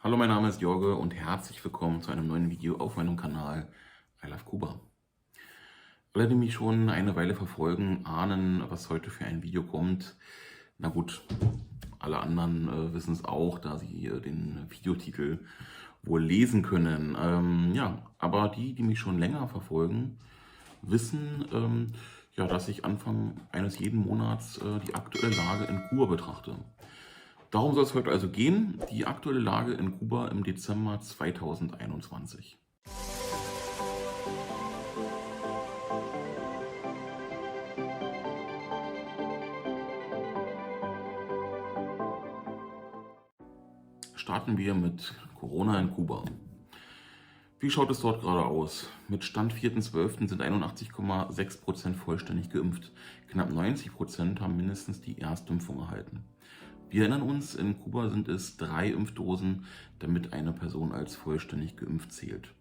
Hallo, mein Name ist Jorge und herzlich willkommen zu einem neuen Video auf meinem Kanal I Love Kuba. Alle, die mich schon eine Weile verfolgen, ahnen, was heute für ein Video kommt. Na gut, alle anderen wissen es auch, da sie den Videotitel wohl lesen können. Ja, aber die mich schon länger verfolgen, wissen, ja, dass ich Anfang eines jeden Monats die aktuelle Lage in Kuba betrachte. Darum soll es heute also gehen, die aktuelle Lage in Kuba im Dezember 2021. Starten wir mit Corona in Kuba. Wie schaut es dort gerade aus? Mit Stand 4.12. sind 81,6% vollständig geimpft. Knapp 90% haben mindestens die Erstimpfung erhalten. Wir erinnern uns, in Kuba sind es 3 Impfdosen, damit eine Person als vollständig geimpft zählt.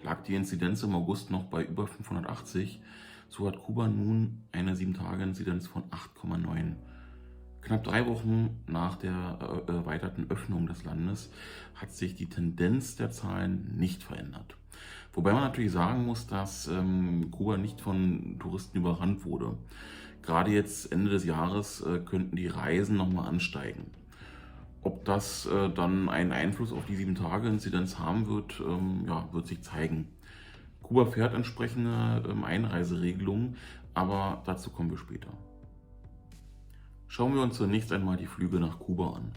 Lag die Inzidenz im August noch bei über 580, so hat Kuba nun eine 7-Tage-Inzidenz von 8,9. Knapp 3 Wochen nach der erweiterten Öffnung des Landes hat sich die Tendenz der Zahlen nicht verändert. Wobei man natürlich sagen muss, dass Kuba nicht von Touristen überrannt wurde. Gerade jetzt Ende des Jahres könnten die Reisen nochmal ansteigen. Ob das dann einen Einfluss auf die 7-Tage-Inzidenz haben wird, ja, wird sich zeigen. Kuba fährt entsprechende Einreiseregelungen, aber dazu kommen wir später. Schauen wir uns zunächst einmal die Flüge nach Kuba an,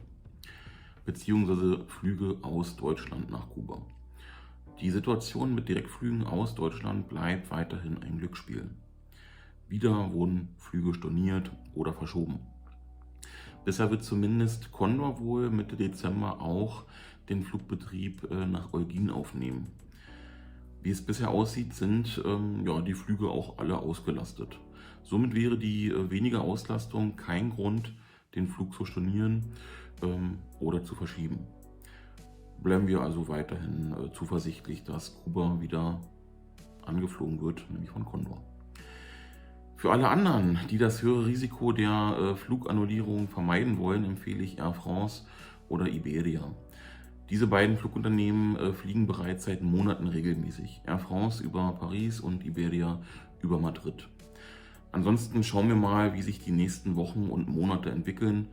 beziehungsweise Flüge aus Deutschland nach Kuba. Die Situation mit Direktflügen aus Deutschland bleibt weiterhin ein Glücksspiel. Wieder wurden Flüge storniert oder verschoben. Bisher wird zumindest Condor wohl Mitte Dezember auch den Flugbetrieb nach Holguín aufnehmen. Wie es bisher aussieht, sind ja, die Flüge auch alle ausgelastet. Somit wäre die wenige Auslastung kein Grund, den Flug zu stornieren oder zu verschieben. Bleiben wir also weiterhin zuversichtlich, dass Kuba wieder angeflogen wird, nämlich von Condor. Für alle anderen, die das höhere Risiko der Flugannullierung vermeiden wollen, empfehle ich Air France oder Iberia. Diese beiden Flugunternehmen fliegen bereits seit Monaten regelmäßig. Air France über Paris und Iberia über Madrid. Ansonsten schauen wir mal, wie sich die nächsten Wochen und Monate entwickeln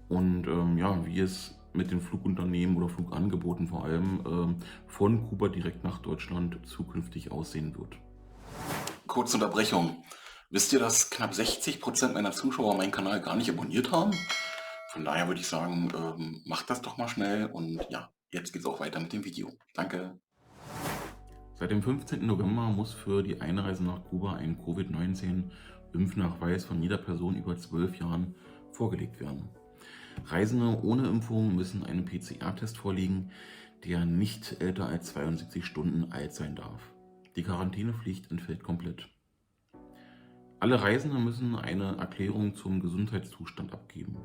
und ja, wie es mit den Flugunternehmen oder Flugangeboten vor allem von Kuba direkt nach Deutschland zukünftig aussehen wird. Kurze Unterbrechung. Wisst ihr, dass knapp 60% meiner Zuschauer meinen Kanal gar nicht abonniert haben? Von daher würde ich sagen, macht das doch mal schnell und ja, jetzt geht es auch weiter mit dem Video. Danke. Seit dem 15. November muss für die Einreise nach Kuba ein Covid-19-Impfnachweis von jeder Person über 12 Jahren vorgelegt werden. Reisende ohne Impfung müssen einen PCR-Test vorlegen, der nicht älter als 72 Stunden alt sein darf. Die Quarantänepflicht entfällt komplett. Alle Reisende müssen eine Erklärung zum Gesundheitszustand abgeben.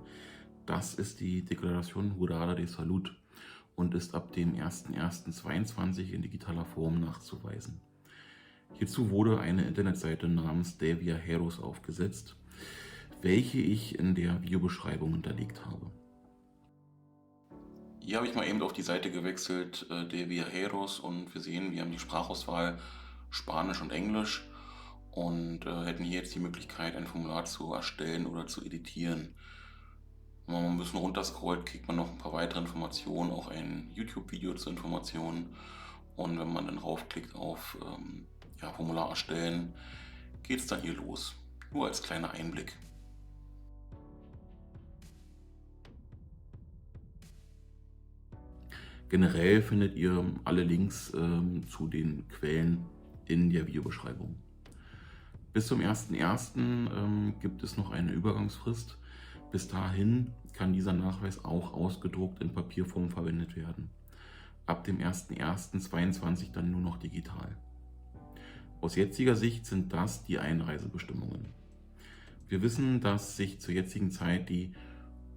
Das ist die Declaración Jurada de Salud und ist ab dem 01.01.2022 in digitaler Form nachzuweisen. Hierzu wurde eine Internetseite namens De Viajeros aufgesetzt, welche ich in der Videobeschreibung hinterlegt habe. Hier habe ich mal eben auf die Seite gewechselt, De Viajeros, und wir sehen, wir haben die Sprachauswahl Spanisch und Englisch und hätten hier jetzt die Möglichkeit, ein Formular zu erstellen oder zu editieren. Wenn man ein bisschen runterscrollt, kriegt man noch ein paar weitere Informationen, auch ein YouTube-Video zur Information. Und wenn man dann raufklickt auf ja, Formular erstellen, geht es dann hier los. Nur als kleiner Einblick. Generell findet ihr alle Links zu den Quellen in der Videobeschreibung. Bis zum 01.01. gibt es noch eine Übergangsfrist. Bis dahin kann dieser Nachweis auch ausgedruckt in Papierform verwendet werden. Ab dem 01.01.2022 dann nur noch digital. Aus jetziger Sicht sind das die Einreisebestimmungen. Wir wissen, dass sich zur jetzigen Zeit die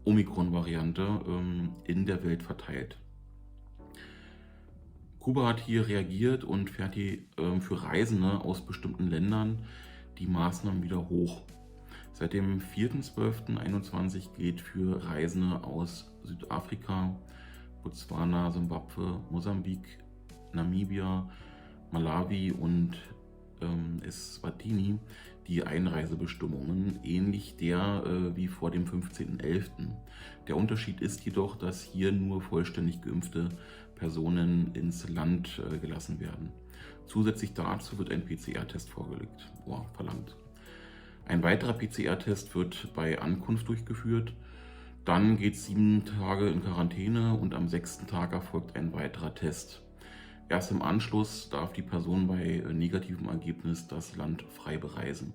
Omikron-Variante in der Welt verteilt. Kuba hat hier reagiert und fährt für Reisende aus bestimmten Ländern die Maßnahmen wieder hoch. Seit dem 4.12.21 gilt für Reisende aus Südafrika, Botswana, Simbabwe, Mosambik, Namibia, Malawi und Eswatini die Einreisebestimmungen, ähnlich der wie vor dem 15.11. Der Unterschied ist jedoch, dass hier nur vollständig geimpfte Personen ins Land gelassen werden. Zusätzlich dazu wird ein PCR-Test verlangt. Ein weiterer PCR-Test wird bei Ankunft durchgeführt. Dann geht es 7 Tage in Quarantäne und am 6. Tag erfolgt ein weiterer Test. Erst im Anschluss darf die Person bei negativem Ergebnis das Land frei bereisen.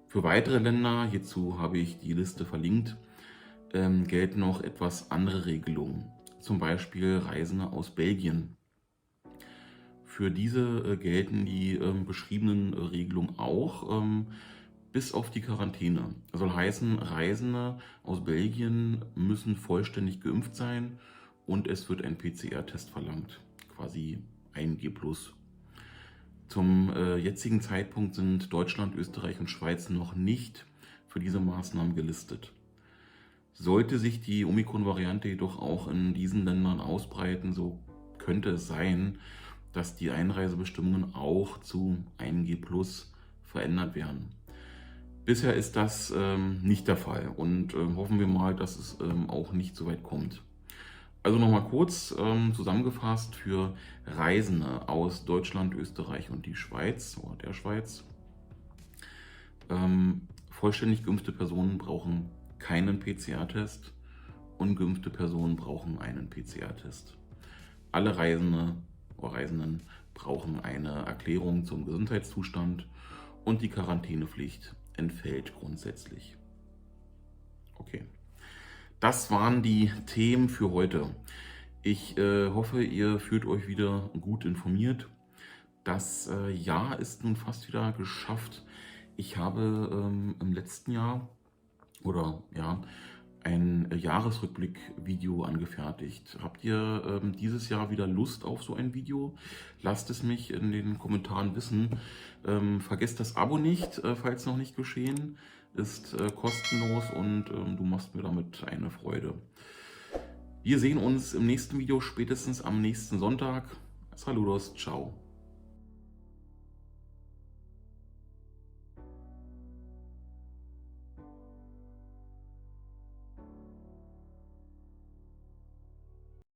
Für weitere Länder, hierzu habe ich die Liste verlinkt, gelten noch etwas andere Regelungen. Zum Beispiel Reisende aus Belgien. Für diese gelten die beschriebenen Regelungen auch, bis auf die Quarantäne. Das soll heißen, Reisende aus Belgien müssen vollständig geimpft sein und es wird ein PCR-Test verlangt, quasi 1G+. Zum jetzigen Zeitpunkt sind Deutschland, Österreich und Schweiz noch nicht für diese Maßnahmen gelistet. Sollte sich die Omikron-Variante jedoch auch in diesen Ländern ausbreiten, so könnte es sein, dass die Einreisebestimmungen auch zu 1G+ verändert werden. Bisher ist das nicht der Fall und hoffen wir mal, dass es auch nicht so weit kommt. Also nochmal kurz zusammengefasst für Reisende aus Deutschland, Österreich und die Schweiz oder der Schweiz. Vollständig geimpfte Personen brauchen keinen PCR-Test, ungeimpfte Personen brauchen einen PCR-Test. Alle Reisende oder Reisenden brauchen eine Erklärung zum Gesundheitszustand und die Quarantänepflicht entfällt grundsätzlich. Okay. Das waren die Themen für heute. Ich hoffe, ihr fühlt euch wieder gut informiert. Das Jahr ist nun fast wieder geschafft. Ich habe im letzten Jahr ein Jahresrückblick-Video angefertigt. Habt ihr dieses Jahr wieder Lust auf so ein Video? Lasst es mich in den Kommentaren wissen. Vergesst das Abo nicht, falls noch nicht geschehen. Ist kostenlos und du machst mir damit eine Freude. Wir sehen uns im nächsten Video, spätestens am nächsten Sonntag. Saludos, ciao.